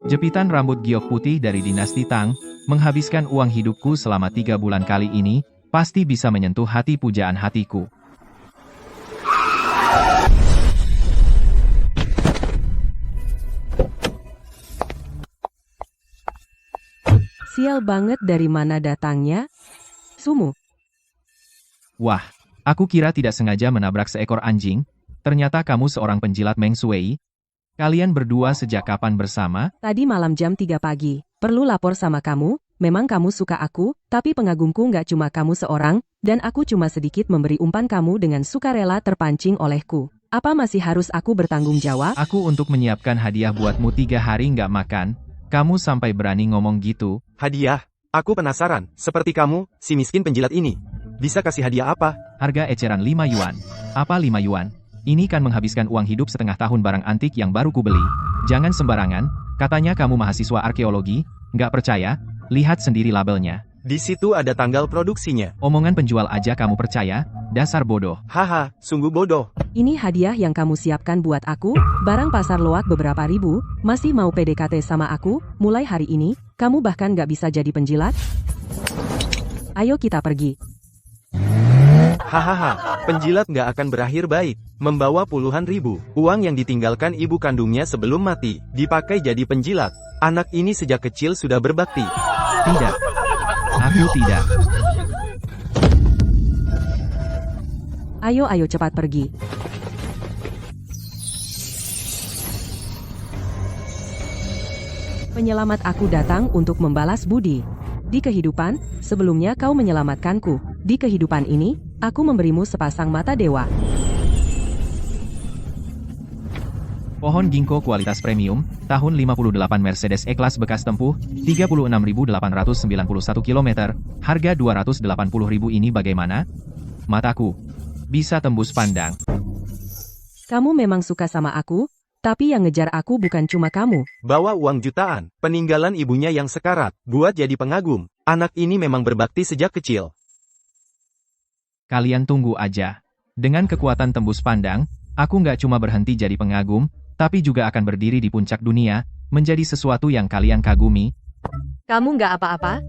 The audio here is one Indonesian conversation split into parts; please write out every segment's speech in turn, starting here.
Jepitan rambut giok putih dari dinasti Tang, menghabiskan uang hidupku selama 3 bulan kali ini, pasti bisa menyentuh hati pujaan hatiku. Sial banget, dari mana datangnya? Sumu. Wah, aku kira tidak sengaja menabrak seekor anjing, ternyata kamu seorang penjilat Meng Shui. Kalian berdua sejak kapan bersama? Tadi malam jam 3 pagi. Perlu lapor sama kamu, memang kamu suka aku, tapi pengagumku nggak cuma kamu seorang, dan aku cuma sedikit memberi umpan kamu dengan sukarela terpancing olehku. Apa masih harus aku bertanggung jawab? Aku untuk menyiapkan hadiah buatmu 3 hari nggak makan, kamu sampai berani ngomong gitu. Hadiah? Aku penasaran, seperti kamu, si miskin penjilat ini. Bisa kasih hadiah apa? Harga eceran 5 yuan. Apa 5 yuan? Ini kan menghabiskan uang hidup setengah tahun barang antik yang baru kubeli. Jangan sembarangan, katanya kamu mahasiswa arkeologi, nggak percaya? Lihat sendiri labelnya. Di situ ada tanggal produksinya. Omongan penjual aja kamu percaya? Dasar bodoh. Haha, sungguh bodoh. Ini hadiah yang kamu siapkan buat aku, barang pasar loak beberapa ribu, masih mau PDKT sama aku, mulai hari ini, kamu bahkan nggak bisa jadi penjilat? Ayo kita pergi. Hahaha, penjilat nggak akan berakhir baik. Membawa puluhan ribu, uang yang ditinggalkan ibu kandungnya sebelum mati, dipakai jadi penjilat. Anak ini sejak kecil sudah berbakti. Tidak. Aku tidak. Ayo cepat pergi. Penyelamat aku datang untuk membalas budi. Di kehidupan, sebelumnya kau menyelamatkanku. Di kehidupan ini, aku memberimu sepasang mata dewa. Pohon ginkgo kualitas premium, tahun 58 Mercedes E-Class bekas tempuh, 36.891 km, harga 280.000 ini bagaimana? Mataku bisa tembus pandang. Kamu memang suka sama aku, tapi yang ngejar aku bukan cuma kamu. Bawa uang jutaan, peninggalan ibunya yang sekarat, buat jadi pengagum. Anak ini memang berbakti sejak kecil. Kalian tunggu aja. Dengan kekuatan tembus pandang, aku nggak cuma berhenti jadi pengagum, tapi juga akan berdiri di puncak dunia, menjadi sesuatu yang kalian kagumi. Kamu nggak apa-apa?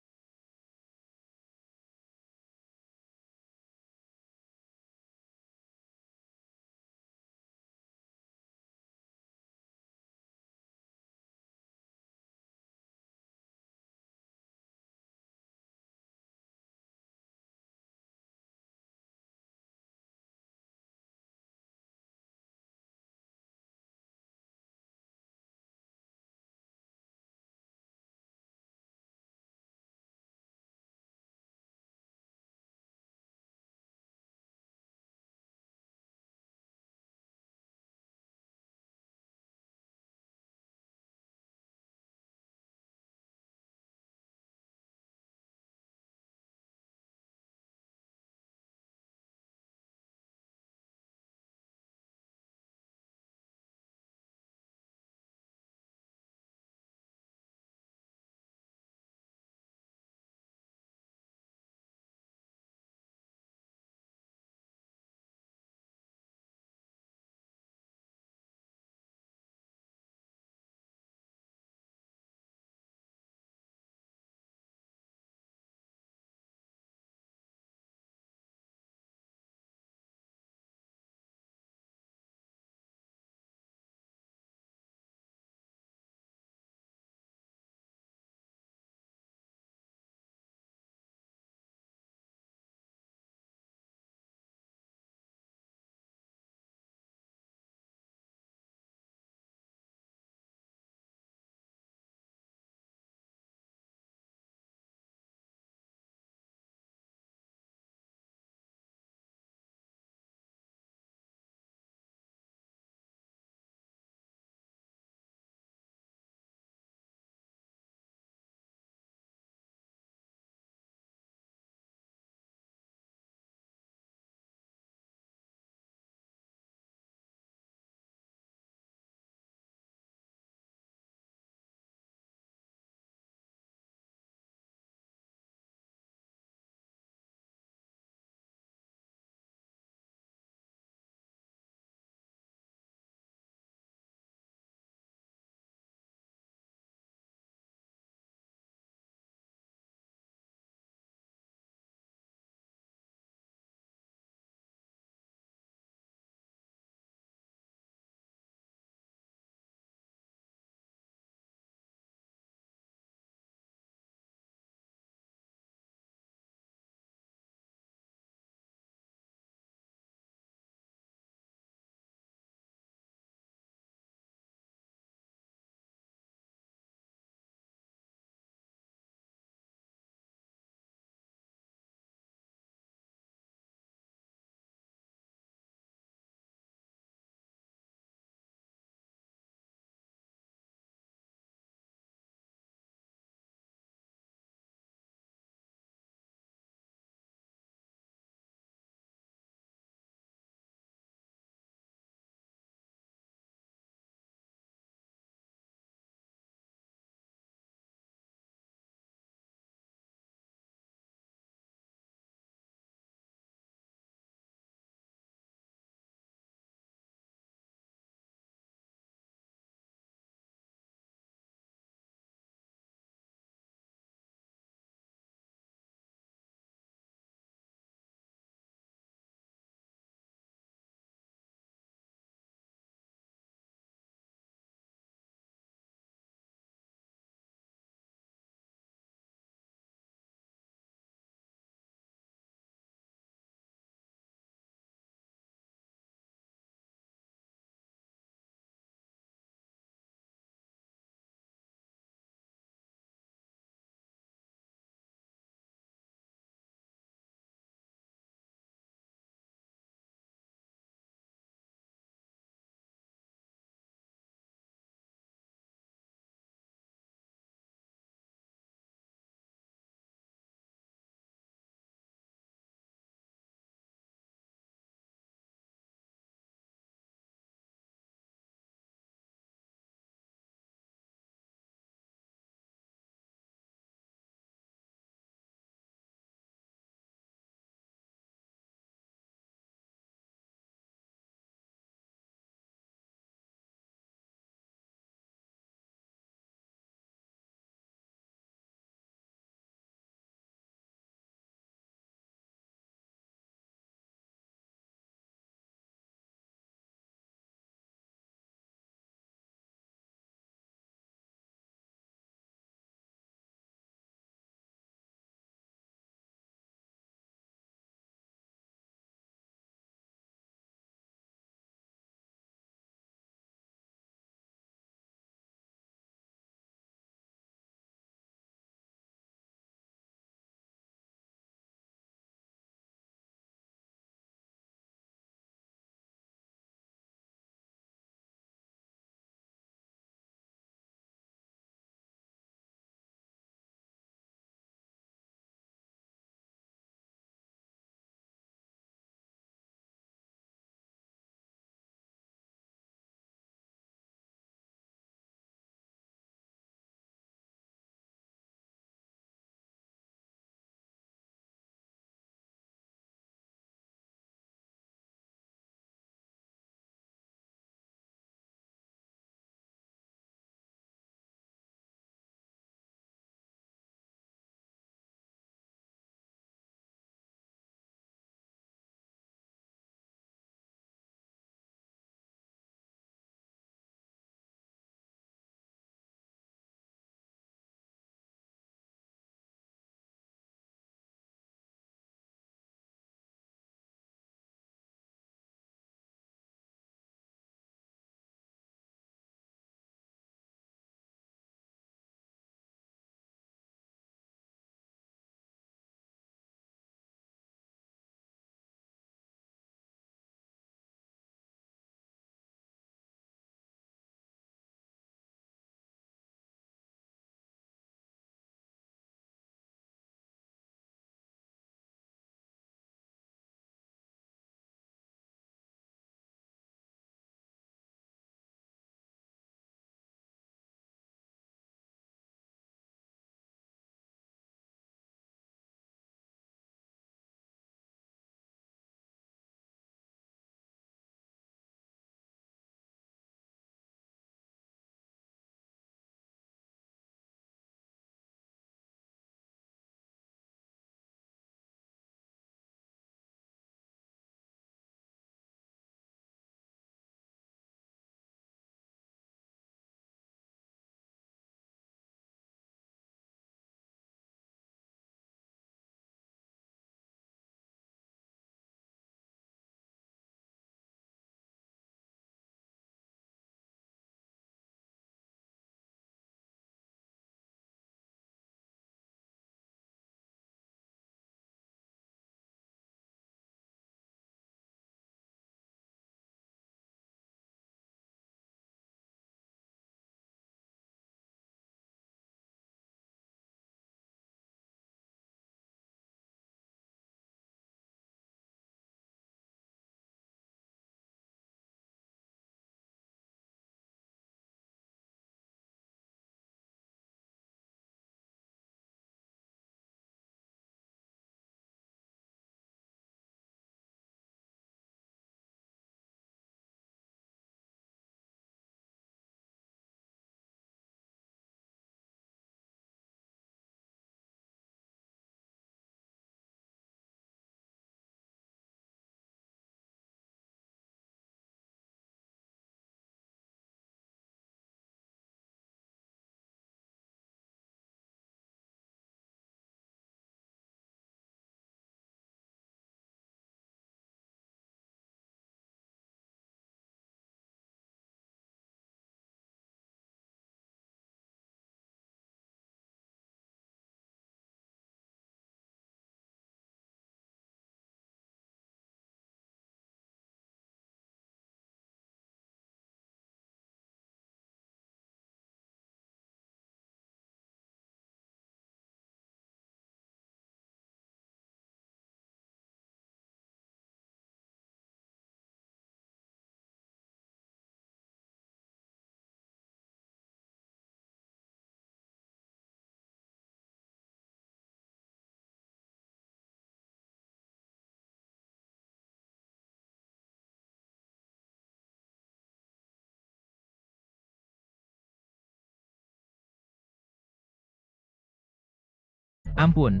Ampun.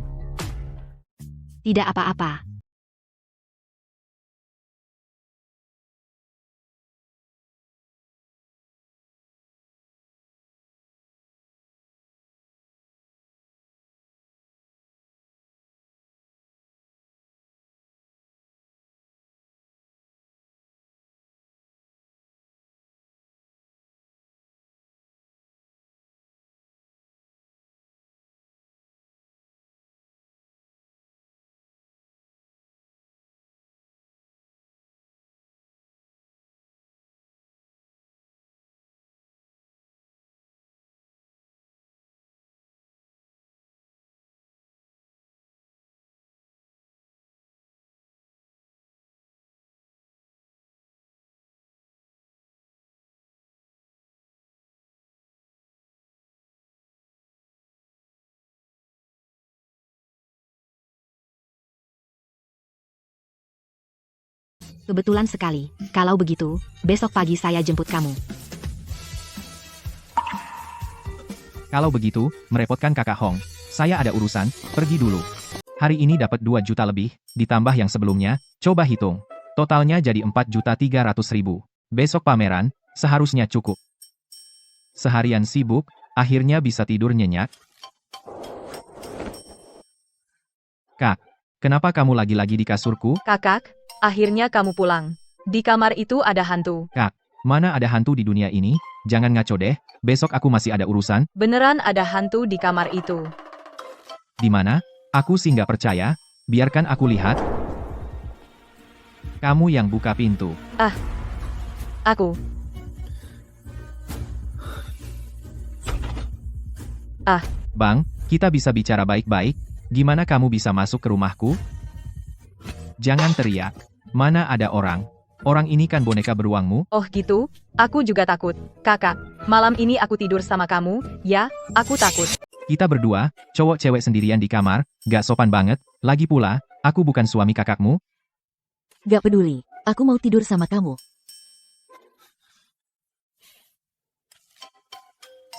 Tidak apa-apa. Kebetulan sekali. Kalau begitu, besok pagi saya jemput kamu. Kalau begitu, merepotkan kakak Hong. Saya ada urusan, pergi dulu. Hari ini dapat 2 juta lebih, ditambah yang sebelumnya, coba hitung. Totalnya jadi 4.300.000. Besok pameran, seharusnya cukup. Seharian sibuk, akhirnya bisa tidur nyenyak. Kak, kenapa kamu lagi-lagi di kasurku? Kakak, akhirnya kamu pulang. Di kamar itu ada hantu. Kak, mana ada hantu di dunia ini? Jangan ngaco deh, besok aku masih ada urusan. Beneran ada hantu di kamar itu. Di mana? Aku sih nggak percaya, biarkan aku lihat. Kamu yang buka pintu. Aku. Bang, kita bisa bicara baik-baik, gimana kamu bisa masuk ke rumahku? Jangan teriak, mana ada orang? Orang ini kan boneka beruangmu. Oh gitu? Aku juga takut. Kakak, malam ini aku tidur sama kamu, ya? Aku takut. Kita berdua, cowok cewek sendirian di kamar, gak sopan banget. Lagi pula, aku bukan suami kakakmu. Gak peduli. Aku mau tidur sama kamu.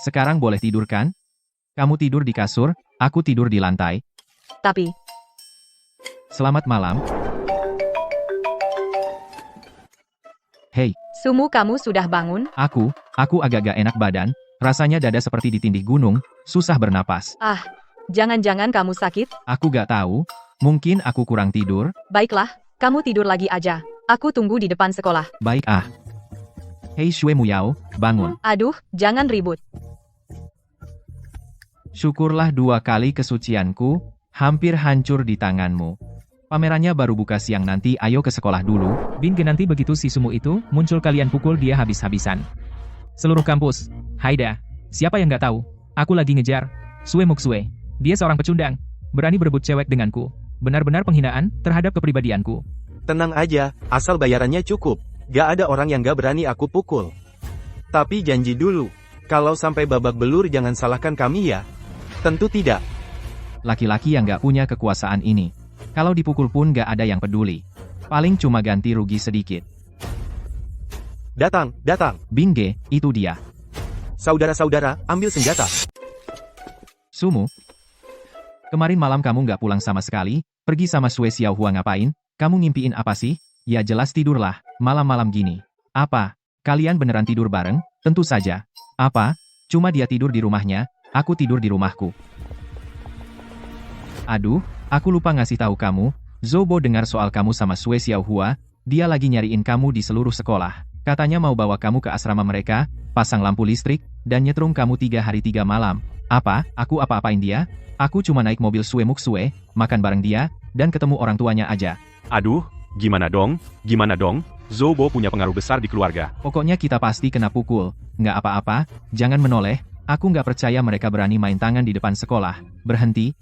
Sekarang boleh tidur kan? Kamu tidur di kasur, aku tidur di lantai. Tapi, Selamat malam. Hei, Sumu kamu sudah bangun? aku agak gak enak badan, rasanya dada seperti ditindih gunung, susah bernapas. Jangan-jangan kamu sakit? Aku gak tahu, mungkin aku kurang tidur. Baiklah, kamu tidur lagi aja. Aku tunggu di depan sekolah. Baik Hei Shue Muyao, bangun. Aduh, jangan ribut. Syukurlah 2 kali kesucianku, hampir hancur di tanganmu. Pamerannya baru buka siang nanti, ayo ke sekolah dulu. Bin nanti begitu si Sumu itu muncul kalian pukul dia habis-habisan. Seluruh kampus. Haida, siapa yang nggak tahu? Aku lagi ngejar Sue Muksue. Dia seorang pecundang, berani berebut cewek denganku. Benar-benar penghinaan terhadap kepribadianku. Tenang aja, asal bayarannya cukup. Gak ada orang yang gak berani aku pukul. Tapi janji dulu, kalau sampai babak belur jangan salahkan kami ya. Tentu tidak. Laki-laki yang gak punya kekuasaan ini. Kalau dipukul pun gak ada yang peduli. Paling cuma ganti rugi sedikit. Datang. Bingge, itu dia. Saudara-saudara, ambil senjata. Sumu. Kemarin malam kamu gak pulang sama sekali, pergi sama Sue Xiaohua ngapain? Kamu ngimpiin apa sih? Ya jelas tidurlah, malam-malam gini. Apa? Kalian beneran tidur bareng? Tentu saja. Apa? Cuma dia tidur di rumahnya, aku tidur di rumahku. Aduh, aku lupa ngasih tahu kamu, Zobo dengar soal kamu sama Sue Xiaohua, dia lagi nyariin kamu di seluruh sekolah. Katanya mau bawa kamu ke asrama mereka, pasang lampu listrik, dan nyetrum kamu 3 hari 3 malam. Apa? Aku apa-apain dia? Aku cuma naik mobil Sue Muksue, makan bareng dia, dan ketemu orang tuanya aja. Aduh, gimana dong? Zobo punya pengaruh besar di keluarga. Pokoknya kita pasti kena pukul. Nggak apa-apa, jangan menoleh, aku nggak percaya mereka berani main tangan di depan sekolah. Berhenti.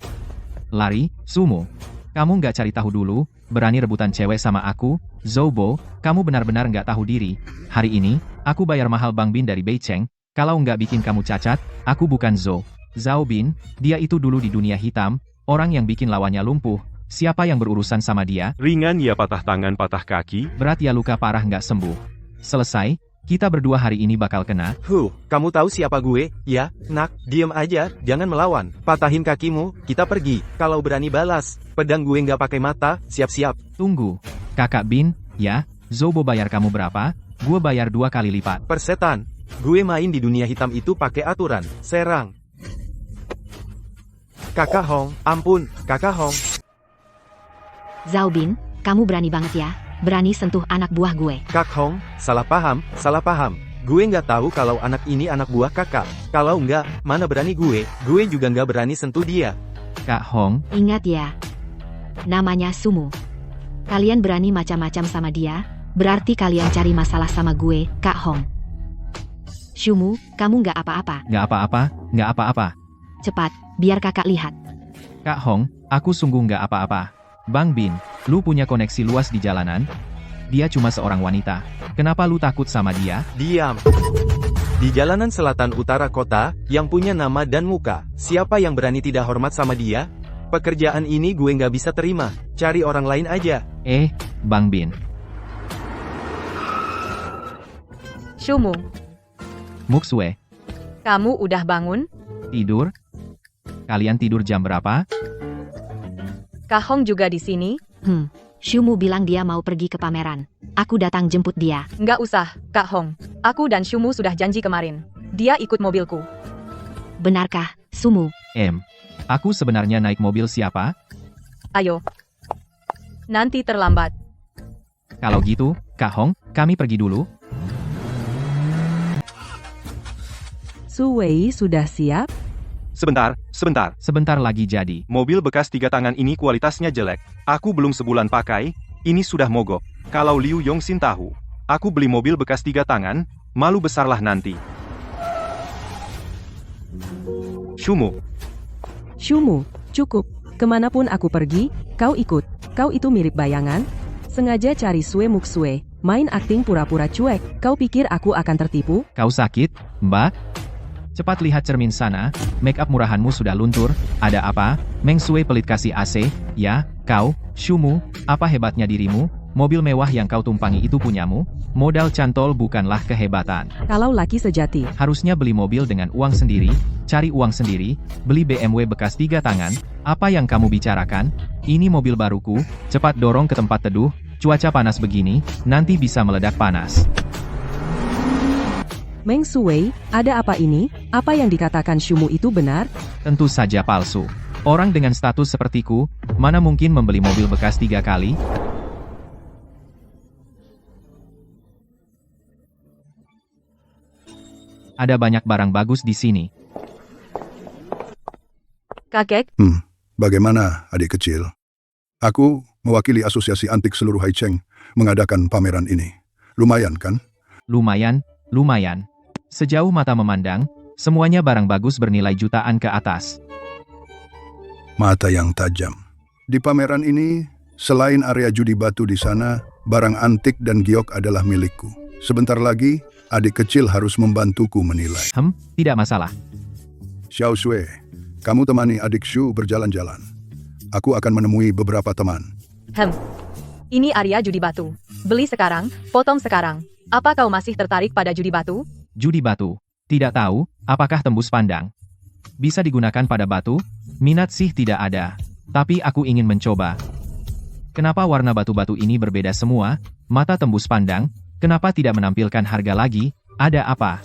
Lari, Sumu. Kamu nggak cari tahu dulu, berani rebutan cewek sama aku? Zobo, kamu benar-benar nggak tahu diri. Hari ini, aku bayar mahal Bang Bin dari Beicheng, kalau nggak bikin kamu cacat, aku bukan Zhao Bin, dia itu dulu di dunia hitam, orang yang bikin lawannya lumpuh. Siapa yang berurusan sama dia? Ringan ya patah tangan patah kaki. Berat ya luka parah nggak sembuh. Selesai, Kita berdua hari ini bakal kena. Kamu tahu siapa gue? Ya, nak, diem aja, jangan melawan. Patahin kakimu, kita pergi. Kalau berani balas, pedang gue nggak pakai mata, siap-siap. Tunggu. Kakak Bin, ya, Zobo bayar kamu berapa? Gue bayar 2 kali lipat. Persetan, gue main di dunia hitam itu pakai aturan, serang. Kakak Hong, ampun, Kakak Hong. Zhao Bin, kamu berani banget ya. Berani sentuh anak buah gue. Kak Hong, salah paham, salah paham. Gue nggak tahu kalau anak ini anak buah kakak. Kalau nggak, mana berani gue juga nggak berani sentuh dia. Kak Hong, Ingat ya. Namanya Sumu. Kalian berani macam-macam sama dia, berarti kalian cari masalah sama gue, Kak Hong. Sumu, kamu nggak apa-apa. nggak apa-apa, nggak apa-apa. Cepat, biar kakak lihat. Kak Hong, aku sungguh nggak apa-apa. Bang Bin, lu punya koneksi luas di jalanan? Dia cuma seorang wanita. Kenapa lu takut sama dia? Diam. Di jalanan selatan utara kota, yang punya nama dan muka, siapa yang berani tidak hormat sama dia? Pekerjaan ini gue nggak bisa terima. Cari orang lain aja. Bang Bin. Shumu, Muksue, kamu udah bangun? tidur? Kalian tidur jam berapa? Kak Hong juga di sini? Sumu bilang dia mau pergi ke pameran. Aku datang jemput dia. Nggak usah, Kak Hong. Aku dan Shumu sudah janji kemarin. Dia ikut mobilku. Benarkah, Sumu? Aku sebenarnya naik mobil siapa? Ayo. Nanti terlambat. Kalau gitu, Kak Hong, kami pergi dulu. Su Wei sudah siap? Sebentar. Sebentar lagi jadi. Mobil bekas 3 tangan ini kualitasnya jelek. Aku belum sebulan pakai, ini sudah mogok. Kalau Liu Yongxin tahu, aku beli mobil bekas 3 tangan, malu besarlah nanti. Sumu, Cukup. Kemanapun aku pergi, kau ikut. Kau itu mirip bayangan. Sengaja cari Sue Muksue, main akting pura-pura cuek. Kau pikir aku akan tertipu? Kau sakit, Mbak? Cepat lihat cermin sana, make up murahanmu sudah luntur. Ada apa? Meng Sue pelit kasih AC, ya, kau, Shumu, apa hebatnya dirimu? Mobil mewah yang kau tumpangi itu punyamu? Modal cantol bukanlah kehebatan. Kalau laki sejati, Harusnya beli mobil dengan uang sendiri, cari uang sendiri, beli BMW bekas 3 tangan. Apa yang kamu bicarakan? Ini mobil baruku, cepat dorong ke tempat teduh, cuaca panas begini, nanti bisa meledak panas. Meng Sue, ada apa ini? Apa yang dikatakan Shumu itu benar? Tentu saja palsu. Orang dengan status sepertiku, mana mungkin membeli mobil bekas 3 kali? Ada banyak barang bagus di sini. Kakek, Bagaimana, adik kecil? Aku mewakili Asosiasi Antik seluruh Haicheng mengadakan pameran ini. Lumayan, kan? Lumayan. Sejauh mata memandang, semuanya barang bagus bernilai jutaan ke atas. Mata yang tajam. Di pameran ini, selain area judi batu di sana, barang antik dan giok adalah milikku. Sebentar lagi, adik kecil harus membantuku menilai. Tidak masalah. Xiao Sui, kamu temani adik Shu berjalan-jalan. Aku akan menemui beberapa teman. ini area judi batu. Beli sekarang, potong sekarang. Apa kau masih tertarik pada judi batu? Judi batu. Tidak tahu, apakah tembus pandang? Bisa digunakan pada batu? Minat sih tidak ada. Tapi aku ingin mencoba. Kenapa warna batu-batu ini berbeda semua? Mata tembus pandang? Kenapa tidak menampilkan harga lagi? Ada apa?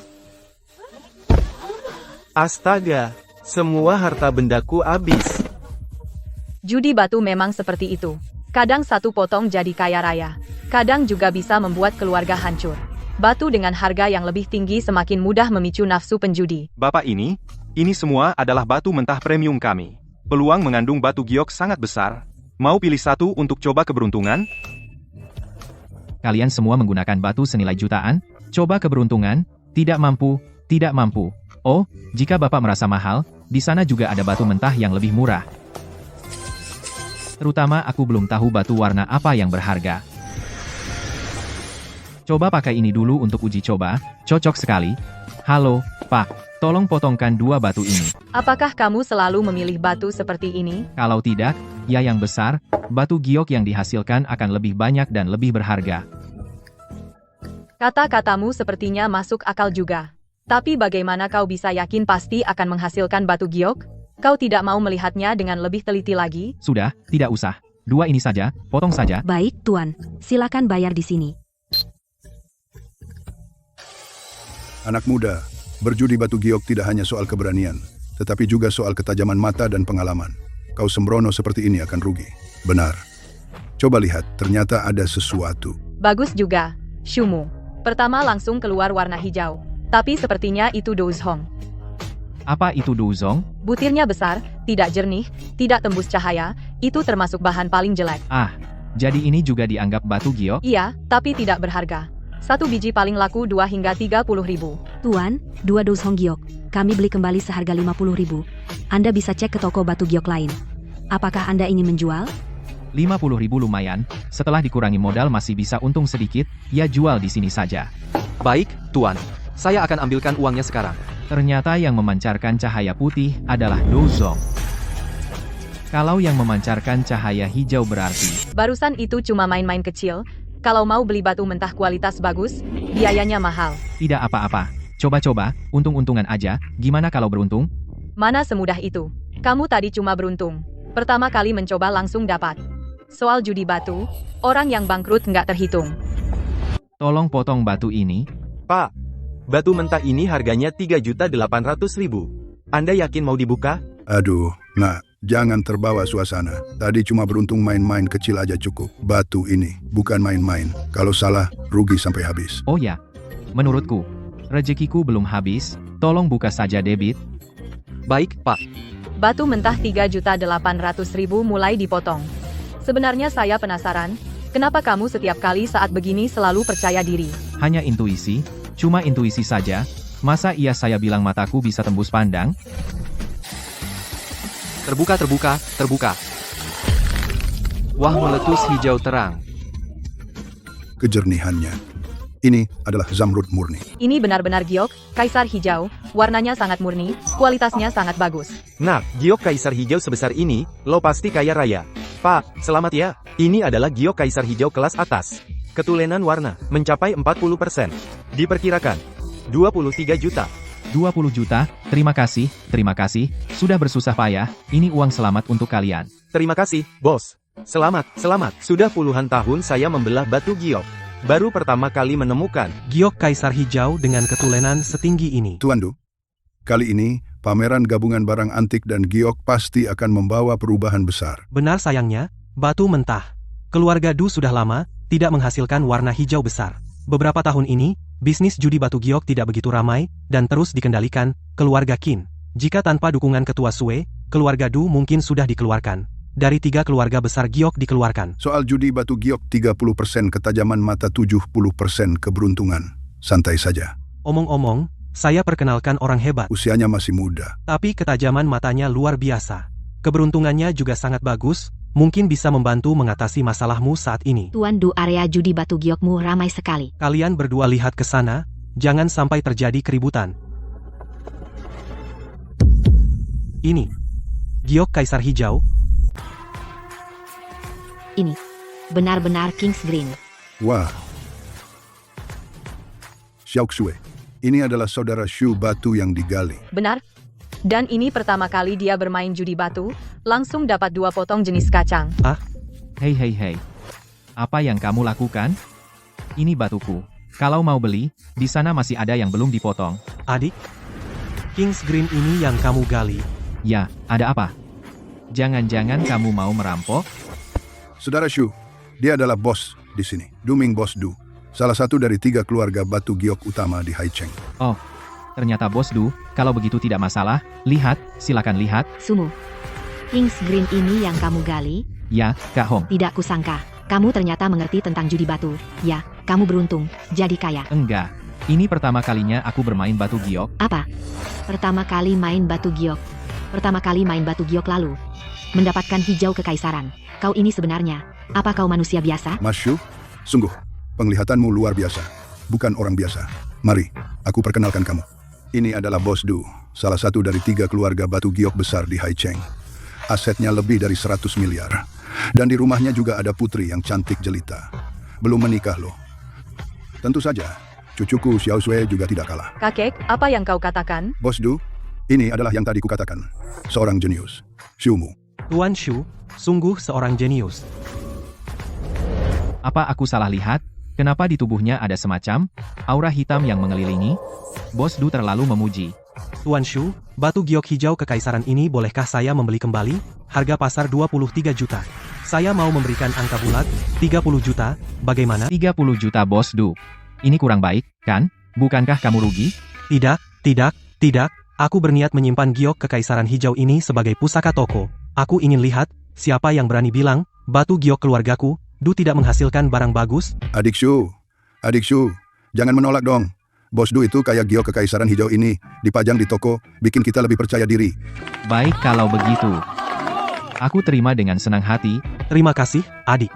Astaga, semua harta bendaku habis. Judi batu memang seperti itu. Kadang satu potong jadi kaya raya. Kadang juga bisa membuat keluarga hancur. Batu dengan harga yang lebih tinggi semakin mudah memicu nafsu penjudi. Bapak ini semua adalah batu mentah premium kami. Peluang mengandung batu giok sangat besar. Mau pilih satu untuk coba keberuntungan? Kalian semua menggunakan batu senilai jutaan? Coba keberuntungan? Tidak mampu. Oh, jika Bapak merasa mahal, di sana juga ada batu mentah yang lebih murah. Terutama aku belum tahu batu warna apa yang berharga. Coba pakai ini dulu untuk uji coba, cocok sekali. Halo, Pak, tolong potongkan 2 batu ini. Apakah kamu selalu memilih batu seperti ini? Kalau tidak, ya yang besar, batu giok yang dihasilkan akan lebih banyak dan lebih berharga. Kata-katamu sepertinya masuk akal juga. Tapi bagaimana kau bisa yakin pasti akan menghasilkan batu giok? Kau tidak mau melihatnya dengan lebih teliti lagi? Sudah, tidak usah. 2 ini saja, potong saja. Baik, Tuan. Silakan bayar di sini. Anak muda, berjudi batu giok tidak hanya soal keberanian, tetapi juga soal ketajaman mata dan pengalaman. Kau sembrono seperti ini akan rugi. Benar. Coba lihat, ternyata ada sesuatu. Bagus juga, Shumu. Pertama langsung keluar warna hijau. Tapi sepertinya itu Douzhong. Apa itu Douzhong? Butirnya besar, tidak jernih, tidak tembus cahaya, itu termasuk bahan paling jelek. Ah, jadi ini juga dianggap batu giok? Iya, tapi tidak berharga. 1 biji paling laku 2 hingga 30 ribu. Tuan, 2 Douzhong giok. Kami beli kembali seharga 50 ribu. Anda bisa cek ke toko batu giok lain. Apakah Anda ingin menjual? 50 ribu lumayan, setelah dikurangi modal masih bisa untung sedikit, ya jual di sini saja. Baik, Tuan. Saya akan ambilkan uangnya sekarang. Ternyata yang memancarkan cahaya putih adalah Douzhong. Kalau yang memancarkan cahaya hijau berarti Barusan itu cuma main-main kecil. Kalau mau beli batu mentah kualitas bagus, biayanya mahal. tidak apa-apa. Coba-coba, untung-untungan aja, gimana kalau beruntung? Mana semudah itu? Kamu tadi cuma beruntung. Pertama kali mencoba langsung dapat. Soal judi batu, orang yang bangkrut nggak terhitung. Tolong potong batu ini. Pak, batu mentah ini harganya 3.800.000. Anda yakin mau dibuka? Aduh, nak, jangan terbawa suasana. Tadi cuma beruntung main-main kecil aja cukup. Batu ini bukan main-main. Kalau salah, rugi sampai habis. Oh ya, menurutku, rezekiku belum habis, tolong buka saja debit. Baik, Pak. Batu mentah 3.800.000 mulai dipotong. Sebenarnya saya penasaran, kenapa kamu setiap kali saat begini selalu percaya diri? Hanya intuisi, cuma intuisi saja. Masa iya saya bilang mataku bisa tembus pandang? Terbuka, terbuka, terbuka. Wah, meletus hijau terang. Kejernihannya. Ini adalah zamrud murni. Ini benar-benar giok, kaisar hijau, warnanya sangat murni, kualitasnya sangat bagus. Nah, giok kaisar hijau sebesar ini, lo pasti kaya raya. Pak, selamat ya. Ini adalah giok kaisar hijau kelas atas. Ketulenan warna, mencapai 40%. Diperkirakan, 23 juta. 20 juta, terima kasih, sudah bersusah payah, ini uang selamat untuk kalian. Terima kasih, bos. Selamat, selamat. Sudah puluhan tahun saya membelah batu giok. Baru pertama kali menemukan giok kaisar hijau dengan ketulenan setinggi ini. Tuan Du, kali ini pameran gabungan barang antik dan giok pasti akan membawa perubahan besar. Benar sayangnya, batu mentah. Keluarga Du sudah lama tidak menghasilkan warna hijau besar. Beberapa tahun ini, bisnis judi batu giok tidak begitu ramai dan terus dikendalikan keluarga Qin. Jika tanpa dukungan ketua Sue, keluarga Du mungkin sudah dikeluarkan. Dari 3 keluarga besar giok dikeluarkan. Soal judi batu giok 30% ketajaman mata 70% keberuntungan. Santai saja. Omong-omong, saya perkenalkan orang hebat. Usianya masih muda. Tapi ketajaman matanya luar biasa. Keberuntungannya juga sangat bagus, mungkin bisa membantu mengatasi masalahmu saat ini. Tuan Du, area judi batu giokmu ramai sekali. Kalian berdua lihat ke sana, jangan sampai terjadi keributan. Ini, giok kaisar hijau. Ini, benar-benar King's Green. Wah. Xiao Xue, ini adalah saudara Shu batu yang digali. Benar? Dan ini pertama kali dia bermain judi batu, langsung dapat 2 potong jenis kacang. Hei. Apa yang kamu lakukan? Ini batuku. Kalau mau beli, di sana masih ada yang belum dipotong. Adik, King's Green ini yang kamu gali. Ya, ada apa? Jangan-jangan kamu mau merampok? Saudara Shu, dia adalah bos di sini. Duming Bos Du. Salah satu dari 3 keluarga batu giok utama di Haicheng. Oh, ternyata Bos Du, kalau begitu tidak masalah. Lihat, silakan lihat. Sumu, King's Green ini yang kamu gali? Ya, Kak Hong. Tidak kusangka, kamu ternyata mengerti tentang judi batu. Ya, kamu beruntung, jadi kaya. Enggak, ini pertama kalinya aku bermain batu giok. Apa? Pertama kali main batu giok. Pertama kali main batu giok lalu mendapatkan hijau kekaisaran. Kau ini sebenarnya, apa kau manusia biasa? Mas Shu, sungguh, penglihatanmu luar biasa. Bukan orang biasa. Mari, aku perkenalkan kamu. Ini adalah Bos Du, salah satu dari 3 keluarga batu giok besar di Haicheng. Asetnya lebih dari 100 miliar. Dan di rumahnya juga ada putri yang cantik jelita. Belum menikah loh. Tentu saja, Cucuku Xiao Sui juga tidak kalah. Kakek, apa yang kau katakan? Bos Du, ini adalah yang tadi kukatakan. Seorang jenius. Xiumu. Tuan Shu, sungguh seorang jenius. Apa aku salah lihat? Kenapa di tubuhnya ada semacam aura hitam yang mengelilingi? Bos Du terlalu memuji. Tuan Shu, batu giok hijau kekaisaran ini bolehkah saya membeli kembali? Harga pasar 23 juta. Saya mau memberikan angka bulat, 30 juta, bagaimana? 30 juta Bos Du. Ini kurang baik, kan? Bukankah kamu rugi? Tidak. Aku berniat menyimpan giok kekaisaran hijau ini sebagai pusaka toko. Aku ingin lihat, siapa yang berani bilang, batu giok keluargaku, Du tidak menghasilkan barang bagus? Adik Shu, jangan menolak dong. Bos Du itu kayak giok kekaisaran hijau ini, dipajang di toko, bikin kita lebih percaya diri. Baik kalau begitu. Aku terima dengan senang hati. Terima kasih, adik.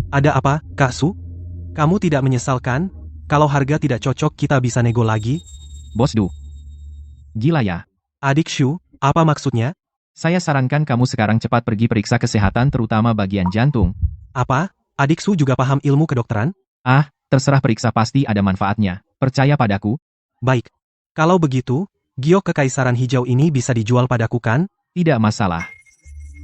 Ada apa, Kak Su? Kamu tidak menyesalkan? Kalau harga tidak cocok kita bisa nego lagi? Bos Du. Gila ya. Adik Shu, apa maksudnya? Saya sarankan kamu sekarang cepat pergi periksa kesehatan terutama bagian jantung. Apa? Adik Su juga paham ilmu kedokteran? Ah, terserah periksa pasti ada manfaatnya. Percaya padaku. Baik. Kalau begitu, giok kekaisaran hijau ini bisa dijual padaku kan? Tidak masalah.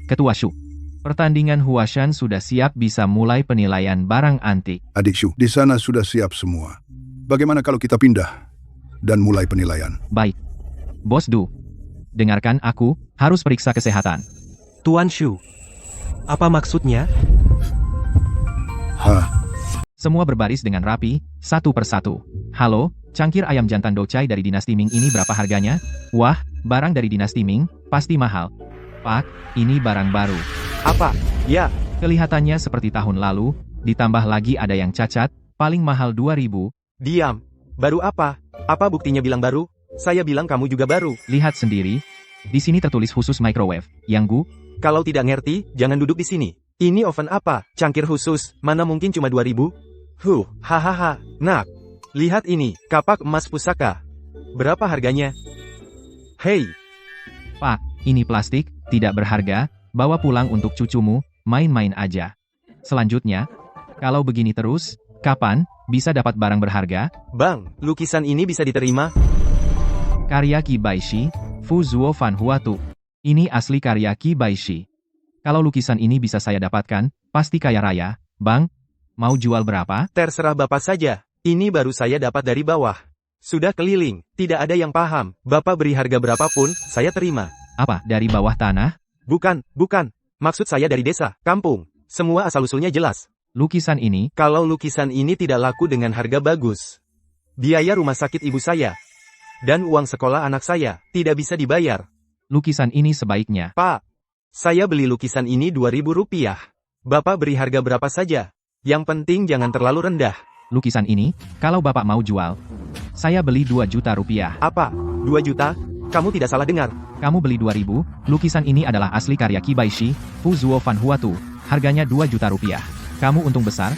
Ketua Shu. Pertandingan Huashan sudah siap bisa mulai penilaian barang antik. Adik Shu, di sana sudah siap semua. Bagaimana kalau kita pindah dan mulai penilaian? Baik. Bos Du. Dengarkan aku, harus periksa kesehatan. Tuan Shu. Apa maksudnya? Hah? Semua berbaris dengan rapi, satu persatu. Halo, cangkir ayam jantan docai dari dinasti Ming ini berapa harganya? Wah, barang dari dinasti Ming, pasti mahal. Pak, ini barang baru. Apa? Ya. Kelihatannya seperti tahun lalu, ditambah lagi ada yang cacat, paling mahal 2.000. Diam. Baru apa? Apa buktinya bilang baru? Saya bilang kamu juga baru. Lihat sendiri. Di sini tertulis khusus microwave. Yang Gu? Kalau tidak ngerti, jangan duduk di sini. Ini oven apa? Cangkir khusus, mana mungkin cuma 2.000? Hahaha. Nak. Lihat ini, kapak emas pusaka. Berapa harganya? Hei. Pak, ini plastik, tidak berharga, bawa pulang untuk cucumu, main-main aja. Selanjutnya, kalau begini terus, kapan bisa dapat barang berharga? Bang, lukisan ini bisa diterima? Karya Qi Baishi, Fu Zuo Fan Huatu. Ini asli karya Qi Baishi. Kalau lukisan ini bisa saya dapatkan, pasti kaya raya. Bang, mau jual berapa? Terserah Bapak saja. Ini baru saya dapat dari bawah. Sudah keliling, tidak ada yang paham. Bapak beri harga berapapun, saya terima. Apa, dari bawah tanah? Bukan. Maksud saya dari desa, kampung. Semua asal-usulnya jelas. Lukisan ini? Kalau lukisan ini tidak laku dengan harga bagus, biaya rumah sakit ibu saya, dan uang sekolah anak saya, tidak bisa dibayar. Lukisan ini sebaiknya. Pak, saya beli lukisan ini 2.000 rupiah. Bapak beri harga berapa saja. Yang penting jangan terlalu rendah. Lukisan ini, kalau Bapak mau jual, saya beli 2 juta rupiah. Apa? 2 juta? Kamu tidak salah dengar. Kamu beli 2.000, lukisan ini adalah asli karya Qi Baishi, Fu Zuo Fan Huatu. Harganya 2 juta rupiah. Kamu untung besar?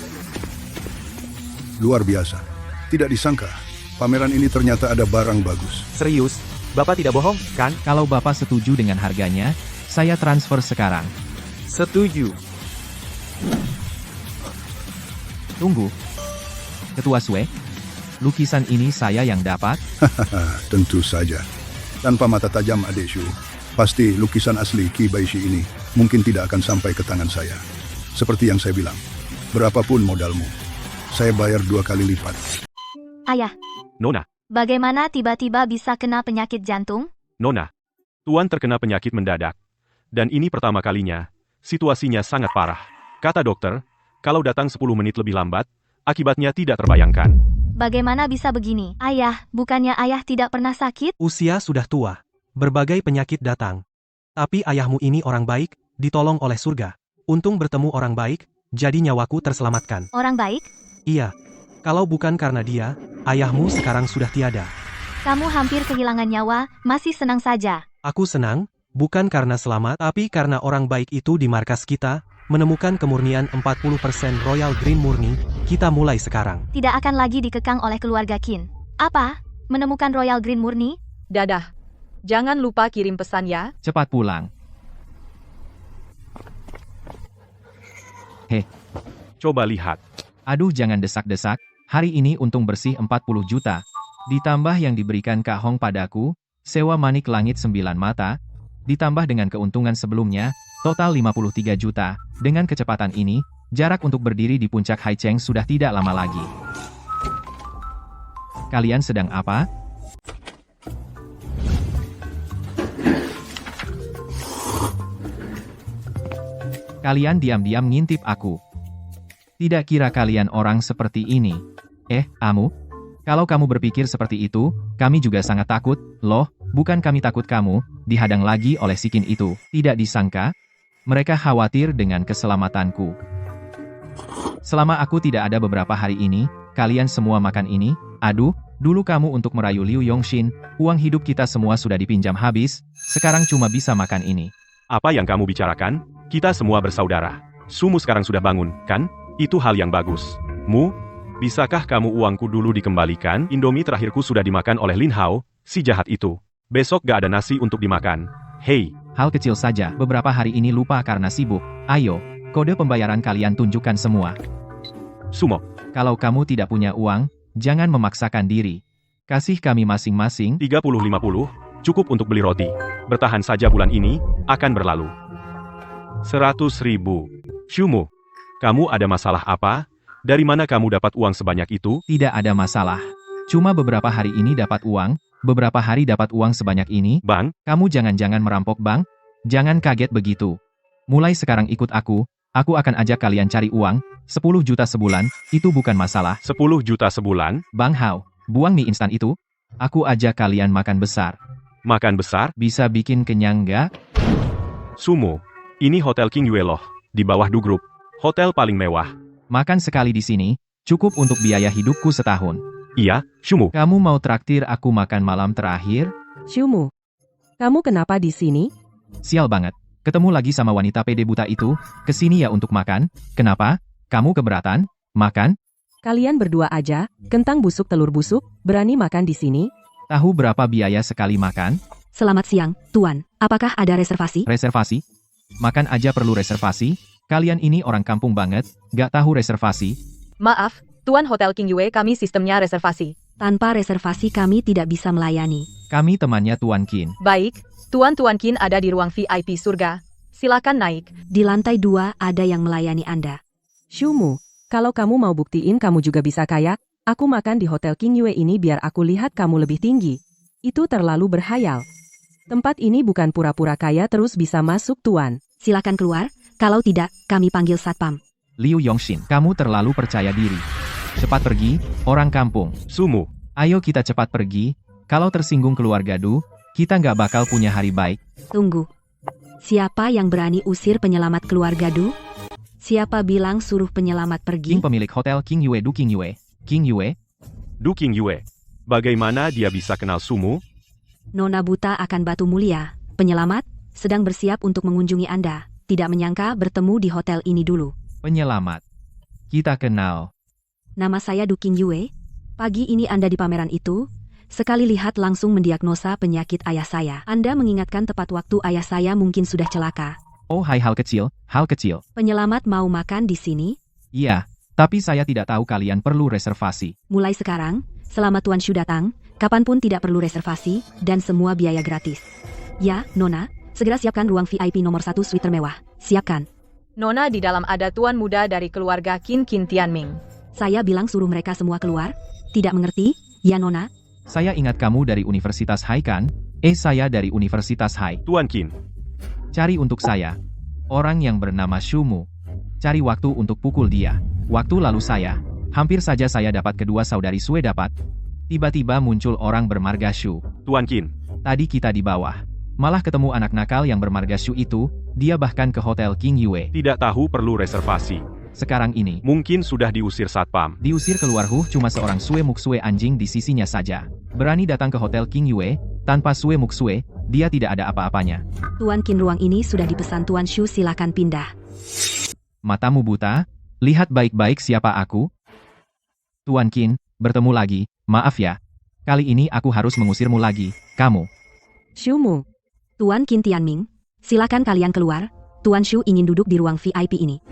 Luar biasa. Tidak disangka, pameran ini ternyata ada barang bagus. Serius? Bapak tidak bohong, kan? Kalau Bapak setuju dengan harganya, saya transfer sekarang. Setuju. Tunggu. Ketua Sue, lukisan ini saya yang dapat? Tentu saja. Tanpa mata tajam Adik Shu, pasti lukisan asli Qi Baishi ini mungkin tidak akan sampai ke tangan saya. Seperti yang saya bilang, berapapun modalmu, saya bayar 2 kali lipat. Ayah, Nona, bagaimana tiba-tiba bisa kena penyakit jantung? Nona. Tuan terkena penyakit mendadak. Dan ini pertama kalinya. Situasinya sangat parah. Kata dokter, kalau datang 10 menit lebih lambat, akibatnya tidak terbayangkan. Bagaimana bisa begini? Ayah, bukannya ayah tidak pernah sakit? Usia sudah tua. Berbagai penyakit datang. Tapi ayahmu ini orang baik, ditolong oleh surga. Untung bertemu orang baik, jadi nyawaku terselamatkan. Orang baik? Iya. Kalau bukan karena dia, ayahmu sekarang sudah tiada. Kamu hampir kehilangan nyawa, masih senang saja. Aku senang, bukan karena selamat, tapi karena orang baik itu di markas kita, menemukan kemurnian 40% Royal Green murni, kita mulai sekarang. Tidak akan lagi dikekang oleh keluarga Qin. Apa? Menemukan Royal Green murni? Dadah. Jangan lupa kirim pesan ya. Cepat pulang. Coba lihat. Aduh jangan desak-desak, hari ini untung bersih 40 juta. Ditambah yang diberikan Kak Hong padaku, sewa manik langit 9 mata, ditambah dengan keuntungan sebelumnya, total 53 juta. Dengan kecepatan ini, jarak untuk berdiri di puncak Haicheng sudah tidak lama lagi. Kalian sedang apa? Kalian diam-diam ngintip aku. Tidak kira kalian orang seperti ini. Amu? Kalau kamu berpikir seperti itu, kami juga sangat takut, loh, bukan kami takut kamu, dihadang lagi oleh si Qin itu. Tidak disangka, mereka khawatir dengan keselamatanku. Selama aku tidak ada beberapa hari ini, kalian semua makan ini, aduh, dulu kamu untuk merayu Liu Yongxin, uang hidup kita semua sudah dipinjam habis, sekarang cuma bisa makan ini. Apa yang kamu bicarakan? Kita semua bersaudara. Sumu sekarang sudah bangun, kan? Itu hal yang bagus. Mu, bisakah kamu uangku dulu dikembalikan? Indomie terakhirku sudah dimakan oleh Lin Hao, si jahat itu. Besok gak ada nasi untuk dimakan. Hei. Hal kecil saja, beberapa hari ini lupa karena sibuk. Ayo, kode pembayaran kalian tunjukkan semua. Sumo. Kalau kamu tidak punya uang, jangan memaksakan diri. Kasih kami masing-masing 30-50, cukup untuk beli roti. Bertahan saja bulan ini, akan berlalu. 100.000. Shumu, kamu ada masalah apa? Dari mana kamu dapat uang sebanyak itu? Tidak ada masalah. Cuma beberapa hari ini dapat uang, beberapa hari dapat uang sebanyak ini. Bang, kamu jangan-jangan merampok bang? Jangan kaget begitu. Mulai sekarang ikut aku akan ajak kalian cari uang, 10 juta sebulan, itu bukan masalah. 10 juta sebulan? Bang Hao, buang mie instan itu. Aku ajak kalian makan besar. Makan besar? Bisa bikin kenyang nggak? Sumo, ini Hotel King Yue loh, di bawah Du Group. Hotel paling mewah. Makan sekali di sini, cukup untuk biaya hidupku setahun. Iya, Shumu. Kamu mau traktir aku makan malam terakhir? Shumu, kamu kenapa di sini? Sial banget. Ketemu lagi sama wanita pede buta itu, kesini ya untuk makan. Kenapa? Kamu keberatan? Makan? Kalian berdua aja, kentang busuk telur busuk, berani makan di sini? Tahu berapa biaya sekali makan? Selamat siang, Tuan. Apakah ada reservasi? Reservasi? Makan aja perlu reservasi? Kalian ini orang kampung banget, gak tahu reservasi? Maaf, Tuan Hotel King Yue kami sistemnya reservasi. Tanpa reservasi kami tidak bisa melayani. Kami temannya Tuan Qin. Baik, Tuan Qin ada di ruang VIP surga. Silakan naik. Di lantai 2 ada yang melayani Anda. Shumu, kalau kamu mau buktiin kamu juga bisa kaya, aku makan di Hotel King Yue ini biar aku lihat kamu lebih tinggi. Itu terlalu berhayal. Tempat ini bukan pura-pura kaya terus bisa masuk Tuan. Silakan keluar, kalau tidak, kami panggil satpam. Liu Yongxin, kamu terlalu percaya diri. Cepat pergi, orang kampung. Sumu. Ayo kita cepat pergi, kalau tersinggung keluarga Du, kita nggak bakal punya hari baik. Tunggu. Siapa yang berani usir penyelamat keluarga Du? Siapa bilang suruh penyelamat pergi? King pemilik Hotel King Yue Du King Yue. King Yue? Du King Yue. Bagaimana dia bisa kenal Sumu? Nona buta akan batu mulia. Penyelamat, sedang bersiap untuk mengunjungi Anda. Tidak menyangka bertemu di hotel ini dulu. Penyelamat. Kita kenal. Nama saya Du King Yue. Pagi ini Anda di pameran itu. Sekali lihat langsung mendiagnosa penyakit ayah saya. Anda mengingatkan tepat waktu ayah saya mungkin sudah celaka. Oh hai hal kecil, hal kecil. Penyelamat mau makan di sini? Iya, tapi saya tidak tahu kalian perlu reservasi. Mulai sekarang, selama Tuan Shu datang, kapanpun tidak perlu reservasi, dan semua biaya gratis. Ya, Nona, segera siapkan ruang VIP nomor 1 suite termewah. Siapkan. Nona di dalam ada tuan muda dari keluarga Qin Tianming. Saya bilang suruh mereka semua keluar. Tidak mengerti, ya Nona? Saya ingat kamu dari Universitas Hai kan? Saya dari Universitas Hai. Tuan Qin. Cari untuk saya. Orang yang bernama Shumu. Cari waktu untuk pukul dia. Waktu lalu hampir saja saya dapat kedua saudari Sue dapat. Tiba-tiba muncul orang bermarga Shu. Tuan Qin. Tadi kita di bawah. Malah ketemu anak nakal yang bermarga Shu itu, dia bahkan ke Hotel King Yue. Tidak tahu perlu reservasi. Sekarang ini, mungkin sudah diusir satpam. Diusir keluar cuma seorang Sue Muksue anjing di sisinya saja. Berani datang ke Hotel King Yue, tanpa Sue Muksue, dia tidak ada apa-apanya. Tuan Qin, ruang ini sudah dipesan Tuan Shu, silakan pindah. Matamu buta? Lihat baik-baik siapa aku. Tuan Qin, bertemu lagi, maaf ya. Kali ini aku harus mengusirmu lagi, kamu. Shumu. Tuan Qin Tianming, silakan kalian keluar. Tuan Shu ingin duduk di ruang VIP ini.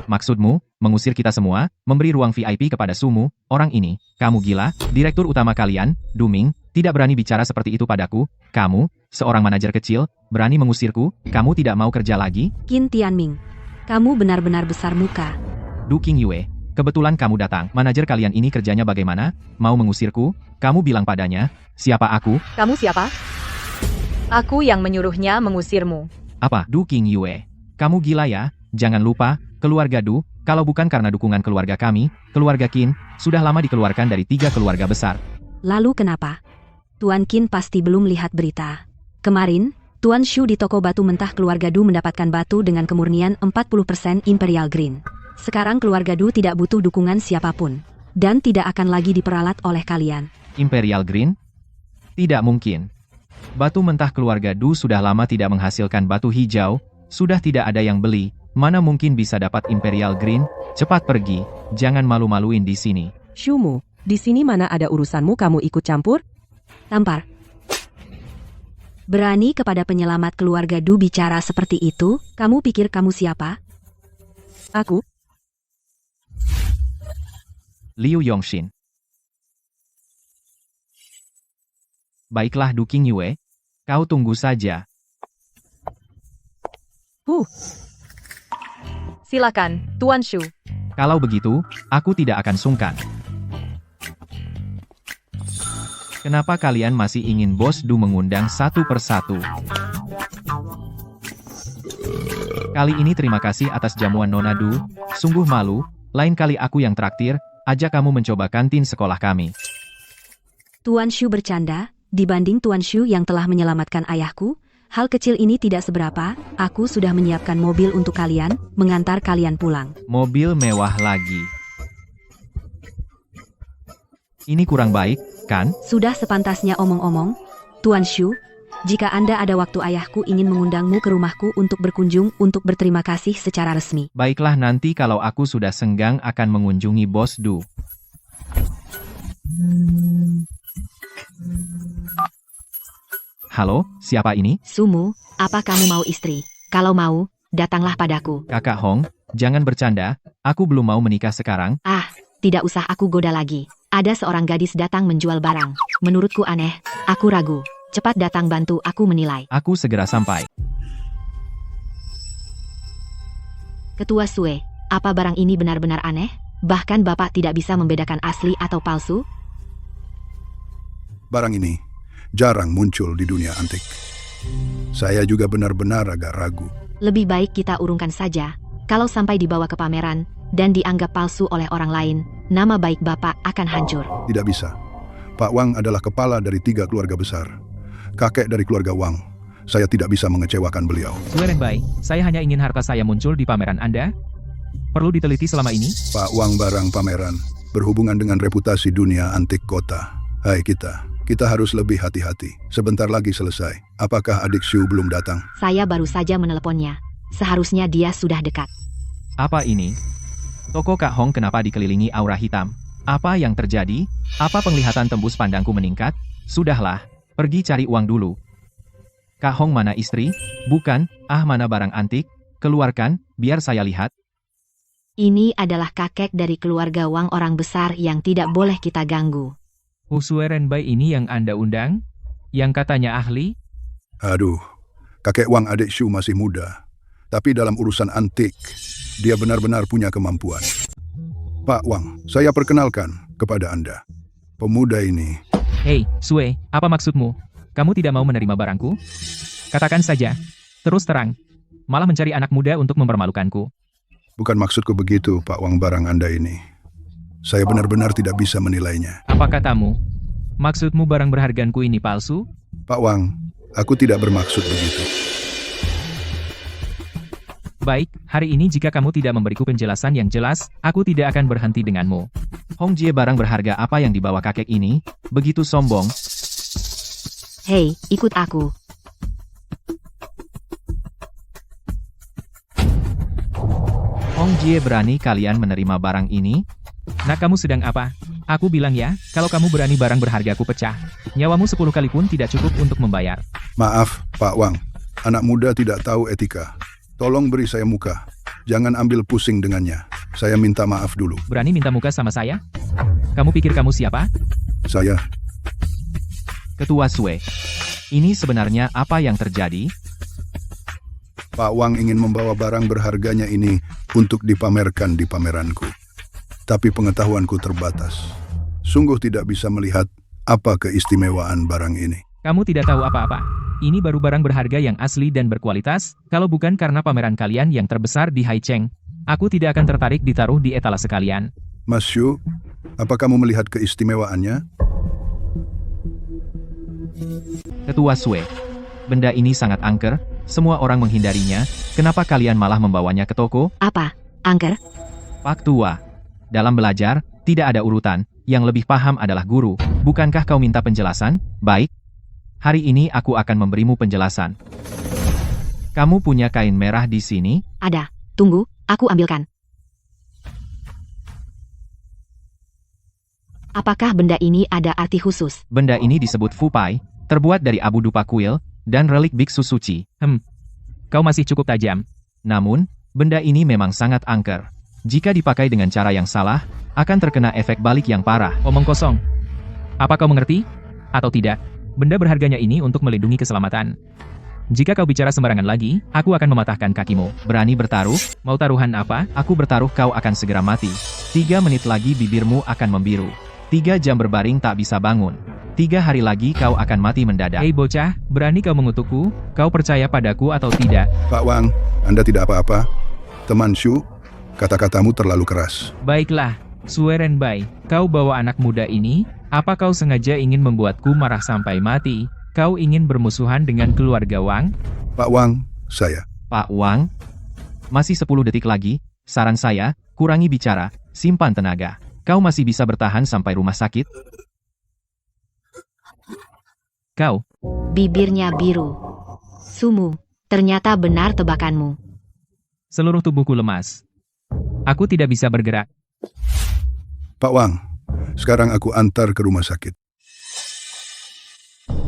Maksudmu, mengusir kita semua, memberi ruang VIP kepada Sumu, orang ini, kamu gila, direktur utama kalian, Duming, tidak berani bicara seperti itu padaku, kamu, seorang manajer kecil, berani mengusirku, kamu tidak mau kerja lagi? Qin Tianming, kamu benar-benar besar muka. Du King Yue, kebetulan kamu datang, manajer kalian ini kerjanya bagaimana? Mau mengusirku? Kamu bilang padanya, siapa aku? Kamu siapa? Aku yang menyuruhnya mengusirmu. Apa? Du King Yue, kamu gila ya? Jangan lupa, keluarga Du, kalau bukan karena dukungan keluarga kami, keluarga Qin, sudah lama dikeluarkan dari 3 keluarga besar. Lalu kenapa? Tuan Qin pasti belum lihat berita. Kemarin, Tuan Shu di toko batu mentah keluarga Du mendapatkan batu dengan kemurnian 40% Imperial Green. Sekarang keluarga Du tidak butuh dukungan siapapun. Dan tidak akan lagi diperalat oleh kalian. Imperial Green? Tidak mungkin. Batu mentah keluarga Du sudah lama tidak menghasilkan batu hijau, sudah tidak ada yang beli. Mana mungkin bisa dapat Imperial Green? Cepat pergi, jangan malu-maluin di sini. Shumu, di sini mana ada urusanmu kamu ikut campur? Tampar. Berani kepada penyelamat keluarga Du bicara seperti itu? Kamu pikir kamu siapa? Aku? Liu Yongshin. Baiklah Du King Yue, kau tunggu saja. Silakan, Tuan Shu. Kalau begitu, aku tidak akan sungkan. Kenapa kalian masih ingin Bos Du mengundang satu persatu? Kali ini terima kasih atas jamuan Nona Du, sungguh malu, lain kali aku yang traktir, ajak kamu mencoba kantin sekolah kami. Tuan Shu bercanda, dibanding Tuan Shu yang telah menyelamatkan ayahku, hal kecil ini tidak seberapa, aku sudah menyiapkan mobil untuk kalian, mengantar kalian pulang. Mobil mewah lagi. Ini kurang baik, kan? Sudah sepantasnya omong-omong. Tuan Shu, jika Anda ada waktu ayahku ingin mengundangmu ke rumahku untuk berkunjung untuk berterima kasih secara resmi. Baiklah nanti kalau aku sudah senggang akan mengunjungi Bos Du. Halo, siapa ini? Sumu, apa kamu mau istri? Kalau mau, datanglah padaku. Kakak Hong, jangan bercanda, aku belum mau menikah sekarang. Ah, tidak usah aku goda lagi. Ada seorang gadis datang menjual barang. Menurutku aneh, aku ragu. Cepat datang bantu aku menilai. Aku segera sampai. Ketua Sue, apa barang ini benar-benar aneh? Bahkan Bapak tidak bisa membedakan asli atau palsu? Barang ini jarang muncul di dunia antik. Saya juga benar-benar agak ragu. Lebih baik kita urungkan saja. Kalau sampai dibawa ke pameran dan dianggap palsu oleh orang lain, nama baik Bapak akan hancur. Tidak bisa. Pak Wang adalah kepala dari 3 keluarga besar. Kakek dari keluarga Wang. Saya tidak bisa mengecewakan beliau. Sue Renbai, saya hanya ingin harta saya muncul di pameran Anda. Perlu diteliti selama ini? Pak Wang barang pameran berhubungan dengan reputasi dunia antik kota. Hai kita harus lebih hati-hati. Sebentar lagi selesai. Apakah adik Shu belum datang? Saya baru saja meneleponnya. Seharusnya dia sudah dekat. Apa ini? Toko Kak Hong kenapa dikelilingi aura hitam? Apa yang terjadi? Apa penglihatan tembus pandangku meningkat? Sudahlah, pergi cari uang dulu. Kak Hong mana istri? Bukan, mana barang antik? Keluarkan, biar saya lihat. Ini adalah kakek dari keluarga Wang orang besar yang tidak boleh kita ganggu. Sue Renbai ini yang Anda undang? Yang katanya ahli? Aduh, kakek Wang adik Shu masih muda. Tapi dalam urusan antik, dia benar-benar punya kemampuan. Pak Wang, saya perkenalkan kepada Anda. Pemuda ini. Hei, Sue, apa maksudmu? Kamu tidak mau menerima barangku? Katakan saja. Terus terang. Malah mencari anak muda untuk mempermalukanku. Bukan maksudku begitu, Pak Wang barang Anda ini. Saya benar-benar tidak bisa menilainya. Apa katamu? Maksudmu barang berhargaanku ini palsu? Pak Wang, aku tidak bermaksud begitu. Baik, hari ini jika kamu tidak memberiku penjelasan yang jelas, aku tidak akan berhenti denganmu. Hong Jie barang berharga apa yang dibawa kakek ini? Begitu sombong. Hei, ikut aku. Hong Jie berani kalian menerima barang ini? Nah kamu sedang apa? Aku bilang ya, kalau kamu berani barang berharga aku pecah. Nyawamu 10 kali pun tidak cukup untuk membayar. Maaf, Pak Wang. Anak muda tidak tahu etika. Tolong beri saya muka. Jangan ambil pusing dengannya. Saya minta maaf dulu. Berani minta muka sama saya? Kamu pikir kamu siapa? Saya, Ketua Sue. Ini sebenarnya apa yang terjadi? Pak Wang ingin membawa barang berharganya ini untuk dipamerkan di pameranku. Tapi pengetahuanku terbatas. Sungguh tidak bisa melihat apa keistimewaan barang ini. Kamu tidak tahu apa-apa. Ini baru barang berharga yang asli dan berkualitas, kalau bukan karena pameran kalian yang terbesar di Haicheng. Aku tidak akan tertarik ditaruh di etalase kalian. Mas Xu, apa kamu melihat keistimewaannya? Ketua Sue. Benda ini sangat angker, semua orang menghindarinya, kenapa kalian malah membawanya ke toko? Apa? Angker? Pak Tua. Dalam belajar, tidak ada urutan, yang lebih paham adalah guru. Bukankah kau minta penjelasan? Baik. Hari ini aku akan memberimu penjelasan. Kamu punya kain merah di sini? Ada. Tunggu, aku ambilkan. Apakah benda ini ada arti khusus? Benda ini disebut Fupai, terbuat dari abu dupa kuil, dan relik biksu suci. Kau masih cukup tajam. Namun, benda ini memang sangat angker. Jika dipakai dengan cara yang salah, akan terkena efek balik yang parah. Omong kosong. Apa kau mengerti? Atau tidak? Benda berharganya ini untuk melindungi keselamatan. Jika kau bicara sembarangan lagi, aku akan mematahkan kakimu. Berani bertaruh? Mau taruhan apa? Aku bertaruh kau akan segera mati. 3 menit lagi bibirmu akan membiru. 3 jam berbaring tak bisa bangun. 3 hari lagi kau akan mati mendadak. Hei bocah, berani kau mengutukku? Kau percaya padaku atau tidak? Pak Wang, Anda tidak apa-apa? Teman Xu, kata-katamu terlalu keras. Baiklah, Sue Renbai, kau bawa anak muda ini? Apa kau sengaja ingin membuatku marah sampai mati? Kau ingin bermusuhan dengan keluarga Wang? Pak Wang, saya. Pak Wang? Masih 10 detik lagi, saran saya, kurangi bicara, simpan tenaga. Kau masih bisa bertahan sampai rumah sakit? Kau? Bibirnya biru. Sumu, ternyata benar tebakanmu. Seluruh tubuhku lemas. Aku tidak bisa bergerak. Pak Wang, sekarang aku antar ke rumah sakit.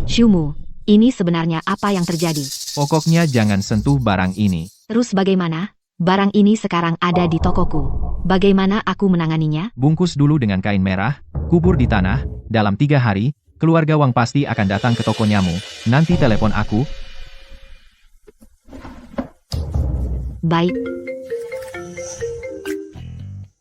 Xiumu, ini sebenarnya apa yang terjadi? Pokoknya jangan sentuh barang ini. Terus bagaimana? Barang ini sekarang ada di tokoku. Bagaimana aku menanganinya? Bungkus dulu dengan kain merah, kubur di tanah, dalam 3 hari, keluarga Wang pasti akan datang ke tokonyamu. Nanti telepon aku. Baik.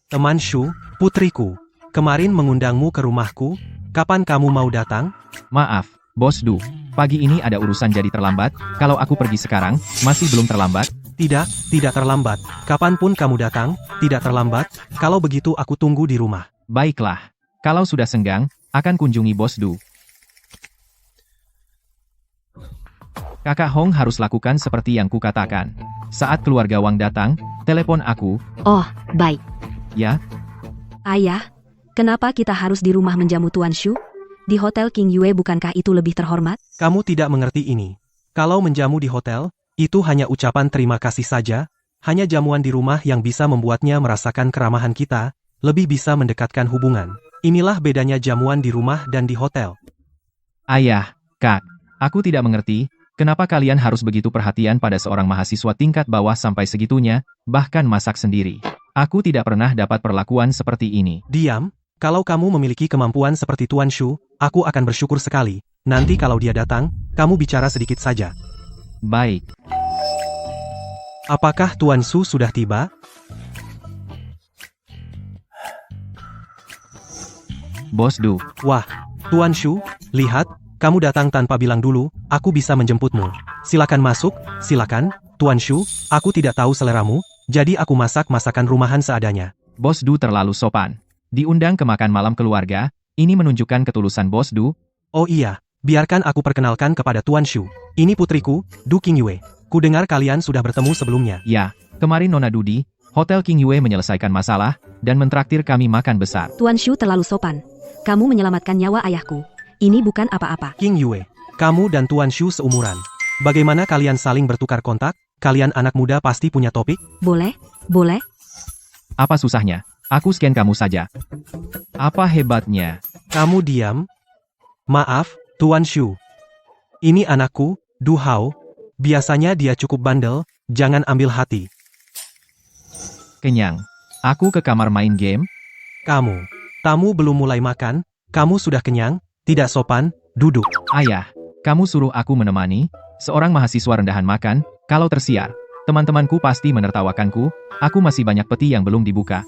Teman Xu, putriku, kemarin mengundangmu ke rumahku, kapan kamu mau datang? Maaf, Bos Du. Pagi ini ada urusan jadi terlambat, kalau aku pergi sekarang, masih belum terlambat. Tidak terlambat. Kapanpun kamu datang, tidak terlambat. Kalau begitu aku tunggu di rumah. Baiklah. Kalau sudah senggang, akan kunjungi Bos Du. Kakak Hong harus lakukan seperti yang kukatakan. Saat keluarga Wang datang, telepon aku. Oh, baik. Ya, Ayah, kenapa kita harus di rumah menjamu Tuan Xu? Di Hotel King Yue bukankah itu lebih terhormat? Kamu tidak mengerti ini. Kalau menjamu di hotel, itu hanya ucapan terima kasih saja. Hanya jamuan di rumah yang bisa membuatnya merasakan keramahan kita, lebih bisa mendekatkan hubungan. Inilah bedanya jamuan di rumah dan di hotel. Ayah, Kak, aku tidak mengerti, kenapa kalian harus begitu perhatian pada seorang mahasiswa tingkat bawah sampai segitunya, bahkan masak sendiri. Aku tidak pernah dapat perlakuan seperti ini. Diam, kalau kamu memiliki kemampuan seperti Tuan Xu, aku akan bersyukur sekali. Nanti kalau dia datang, kamu bicara sedikit saja. Baik. Apakah Tuan Xu sudah tiba? Bos Du. Wah, Tuan Xu, lihat, kamu datang tanpa bilang dulu, aku bisa menjemputmu. Silakan masuk, silakan, Tuan Xu, aku tidak tahu seleramu, jadi aku masak masakan rumahan seadanya. Bos Du terlalu sopan. Diundang ke makan malam keluarga, ini menunjukkan ketulusan Bos Du. Oh iya, biarkan aku perkenalkan kepada Tuan Xu. Ini putriku, Du King Yue. Kudengar kalian sudah bertemu sebelumnya. Ya, kemarin Nona Dudi, Hotel King Yue menyelesaikan masalah, dan mentraktir kami makan besar. Tuan Xu terlalu sopan. Kamu menyelamatkan nyawa ayahku. Ini bukan apa-apa. King Yue, kamu dan Tuan Xu seumuran. Bagaimana kalian saling bertukar kontak? Kalian anak muda pasti punya topik? Boleh? Boleh? Apa susahnya? Aku scan kamu saja. Apa hebatnya? Kamu diam? Maaf, Tuan Xu. Ini anakku, Du Hao. Biasanya dia cukup bandel, jangan ambil hati. Kenyang. Aku ke kamar main game. Tamu belum mulai makan, kamu sudah kenyang, tidak sopan, duduk. Ayah, kamu suruh aku menemani seorang mahasiswa rendahan makan. Kalau tersiar, teman-temanku pasti menertawakanku. Aku masih banyak peti yang belum dibuka.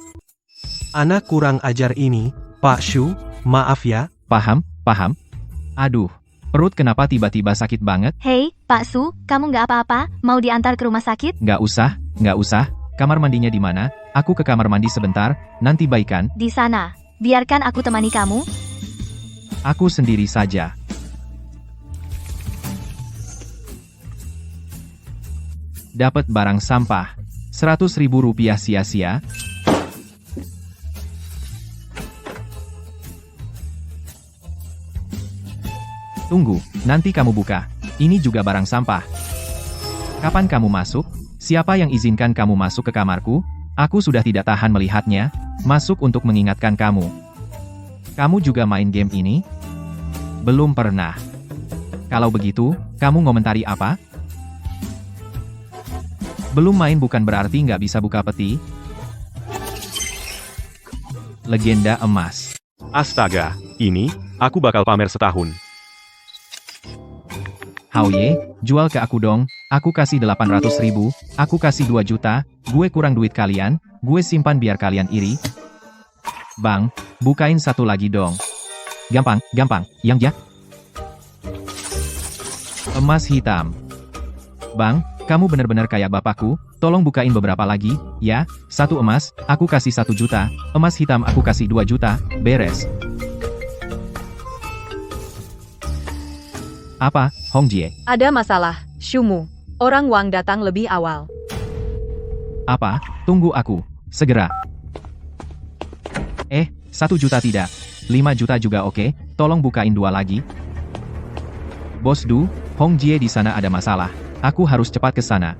Anak kurang ajar ini, Pak Shu, maaf ya. Paham? Aduh, perut kenapa tiba-tiba sakit banget? Hei, Pak Su, kamu nggak apa-apa? Mau diantar ke rumah sakit? Nggak usah. Kamar mandinya di mana? Aku ke kamar mandi sebentar, nanti baikan. Di sana. Biarkan aku temani kamu. Aku sendiri saja. Dapat barang sampah. 100.000 rupiah sia-sia. Tunggu, nanti kamu buka. Ini juga barang sampah. Kapan kamu masuk? Siapa yang izinkan kamu masuk ke kamarku? Aku sudah tidak tahan melihatnya. Masuk untuk mengingatkan kamu. Kamu juga main game ini? Belum pernah. Kalau begitu, kamu ngomentari apa? Belum main bukan berarti nggak bisa buka peti. Legenda emas. Astaga, ini, aku bakal pamer setahun. Hauye, jual ke aku dong. Aku kasih 800.000, aku kasih 2 juta, gue kurang duit kalian, gue simpan biar kalian iri. Bang, bukain satu lagi dong. Gampang, yang ya. Emas hitam. Bang, kamu benar-benar kayak bapakku, tolong bukain beberapa lagi, ya. 1 emas, aku kasih 1 juta, emas hitam aku kasih 2 juta, beres. Apa, Hongjie? Ada masalah, Shumu. Orang Wang datang lebih awal. Apa? Tunggu aku. Segera. 1 juta tidak. 5 juta juga oke, tolong bukain 2 lagi. Bos Du, Hongjie di sana ada masalah. Aku harus cepat ke sana.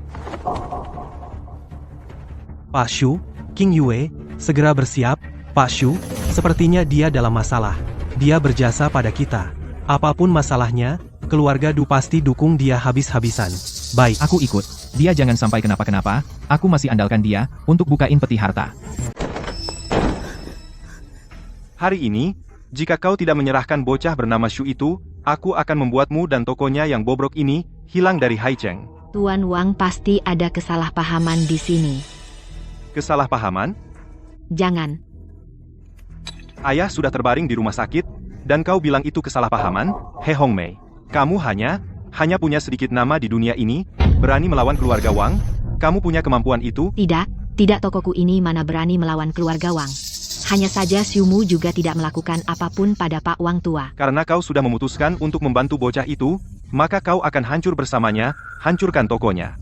Pak Shu, King Yue, segera bersiap. Pak Shu, sepertinya dia dalam masalah. Dia berjasa pada kita. Apapun masalahnya, keluarga Du pasti dukung dia habis-habisan. Baik. Aku ikut. Dia jangan sampai kenapa-kenapa. Aku masih andalkan dia untuk bukain peti harta. Hari ini, jika kau tidak menyerahkan bocah bernama Shu itu, aku akan membuatmu dan tokonya yang bobrok ini hilang dari Haicheng. Tuan Wang pasti ada kesalahpahaman di sini. Kesalahpahaman? Jangan. Ayah sudah terbaring di rumah sakit, dan kau bilang itu kesalahpahaman? He Hongmei, kamu hanya punya sedikit nama di dunia ini, berani melawan keluarga Wang? Kamu punya kemampuan itu? Tidak tokoku ini mana berani melawan keluarga Wang. Hanya saja Xiumu juga tidak melakukan apapun pada Pak Wang tua. Karena kau sudah memutuskan untuk membantu bocah itu, maka kau akan hancur bersamanya, hancurkan tokonya.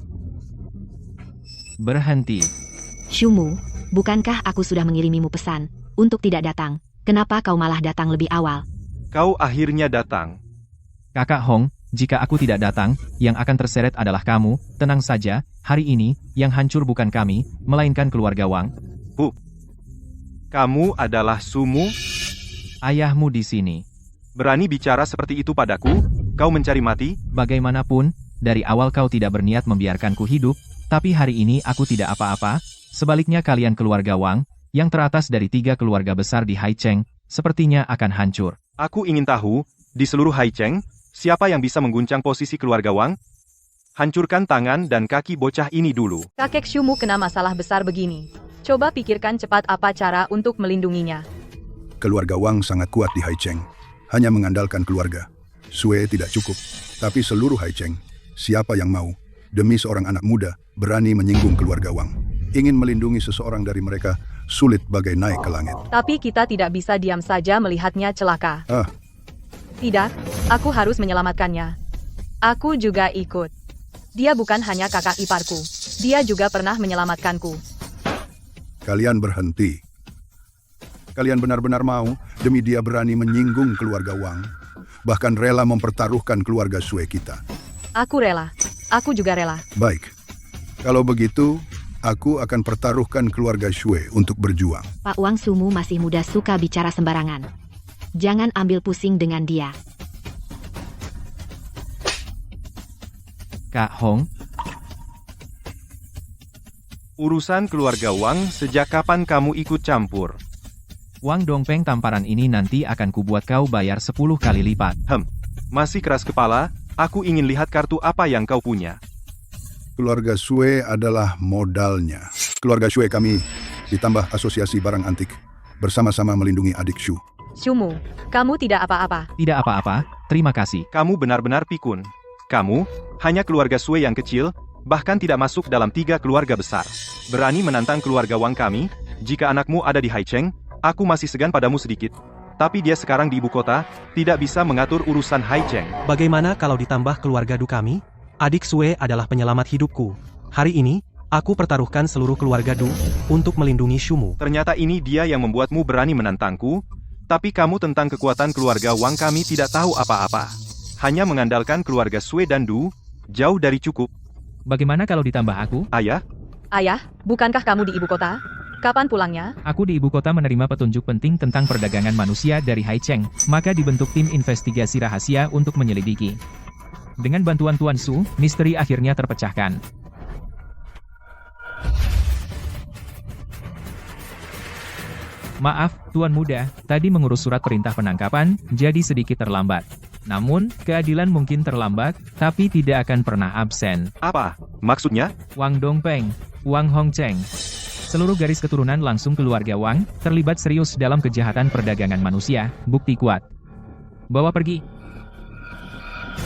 Berhenti. Xiumu, bukankah aku sudah mengirimimu pesan untuk tidak datang? Kenapa kau malah datang lebih awal? Kau akhirnya datang. Kakak Hong, jika aku tidak datang, yang akan terseret adalah kamu. Tenang saja, hari ini, yang hancur bukan kami, melainkan keluarga Wang. Kamu adalah Sumu? Ayahmu di sini. Berani bicara seperti itu padaku? Kau mencari mati? Bagaimanapun, dari awal kau tidak berniat membiarkanku hidup, tapi hari ini aku tidak apa-apa. Sebaliknya kalian keluarga Wang, yang teratas dari 3 keluarga besar di Haicheng, sepertinya akan hancur. Aku ingin tahu, di seluruh Haicheng, siapa yang bisa mengguncang posisi keluarga Wang? Hancurkan tangan dan kaki bocah ini dulu. Kakek Shumu kena masalah besar begini. Coba pikirkan cepat apa cara untuk melindunginya. Keluarga Wang sangat kuat di Haicheng. Hanya mengandalkan keluarga. Sue tidak cukup. Tapi seluruh Haicheng, siapa yang mau, demi seorang anak muda, berani menyinggung keluarga Wang. Ingin melindungi seseorang dari mereka, sulit bagai naik ke langit. Tapi kita tidak bisa diam saja melihatnya celaka. Tidak, aku harus menyelamatkannya. Aku juga ikut. Dia bukan hanya kakak iparku. Dia juga pernah menyelamatkanku. Kalian berhenti. Kalian benar-benar mau, demi dia berani menyinggung keluarga Wang, bahkan rela mempertaruhkan keluarga Sue kita. Aku rela. Aku juga rela. Baik. Kalau begitu, aku akan pertaruhkan keluarga Sue untuk berjuang. Pak Wang Sumu masih muda suka bicara sembarangan. Jangan ambil pusing dengan dia. Kak Hong, Urusan keluarga Wang, sejak kapan kamu ikut campur? Wang Dongpeng, tamparan ini nanti akan kubuat kau bayar 10 kali lipat. Masih keras kepala, aku ingin lihat kartu apa yang kau punya. Keluarga Sue adalah modalnya. Keluarga Sue kami ditambah asosiasi barang antik bersama-sama melindungi adik Shu. Shumu, kamu tidak apa-apa. Tidak apa-apa, terima kasih. Kamu benar-benar pikun. Kamu, hanya keluarga Sue yang kecil, bahkan tidak masuk dalam 3 keluarga besar. Berani menantang keluarga Wang kami? Jika anakmu ada di Haicheng, aku masih segan padamu sedikit. Tapi dia sekarang di ibu kota, tidak bisa mengatur urusan Haicheng. Bagaimana kalau ditambah keluarga Du kami? Adik Sue adalah penyelamat hidupku. Hari ini, aku pertaruhkan seluruh keluarga Du untuk melindungi Shumu. Ternyata ini dia yang membuatmu berani menantangku, tapi kamu tentang kekuatan keluarga Wang kami tidak tahu apa-apa. Hanya mengandalkan keluarga Sue dan Du, jauh dari cukup. Bagaimana kalau ditambah aku? Ayah, Ayah, bukankah kamu di ibu kota? Kapan pulangnya? Aku di ibu kota menerima petunjuk penting tentang perdagangan manusia dari Haicheng, maka dibentuk tim investigasi rahasia untuk menyelidiki. Dengan bantuan Tuan Su, misteri akhirnya terpecahkan. Maaf, Tuan Muda, tadi mengurus surat perintah penangkapan, jadi sedikit terlambat. Namun, keadilan mungkin terlambat, tapi tidak akan pernah absen. apa? Maksudnya? Wang Dongpeng, Wang Hongcheng. Seluruh garis keturunan langsung keluarga Wang, terlibat serius dalam kejahatan perdagangan manusia, bukti kuat. Bawa pergi.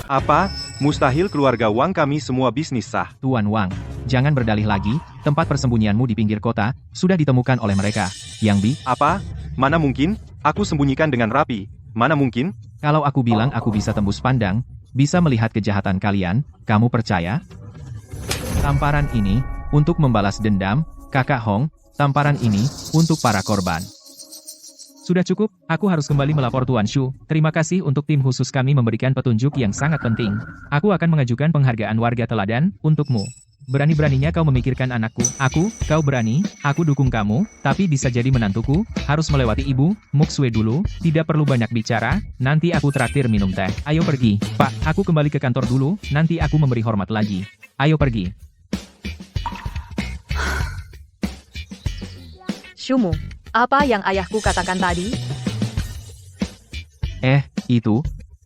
Apa? Mustahil keluarga Wang kami semua bisnis sah. Tuan Wang, jangan berdalih lagi, tempat persembunyianmu di pinggir kota, sudah ditemukan oleh mereka. Yang Bi, Apa? Mana mungkin? Aku sembunyikan dengan rapi. Mana mungkin? kalau aku bilang aku bisa tembus pandang, bisa melihat kejahatan kalian, kamu percaya? Tamparan ini, untuk membalas dendam, Kakak Hong, tamparan ini, untuk para korban. Sudah cukup, aku harus kembali melapor Tuan Shu. Terima kasih untuk tim khusus kami memberikan petunjuk yang sangat penting. Aku akan mengajukan penghargaan warga teladan, untukmu. Berani-beraninya kau memikirkan anakku. Kau berani, aku dukung kamu, tapi bisa jadi menantuku, harus melewati ibu, Muksue dulu, tidak perlu banyak bicara, nanti aku traktir minum teh. Ayo pergi, Pak, aku kembali ke kantor dulu, nanti aku memberi hormat lagi. Ayo pergi. Shumu, apa yang ayahku katakan tadi? Itu,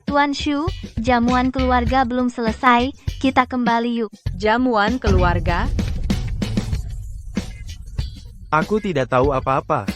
Tuan Shu, jamuan keluarga belum selesai, kita kembali yuk. Jamuan keluarga? Aku tidak tahu apa-apa.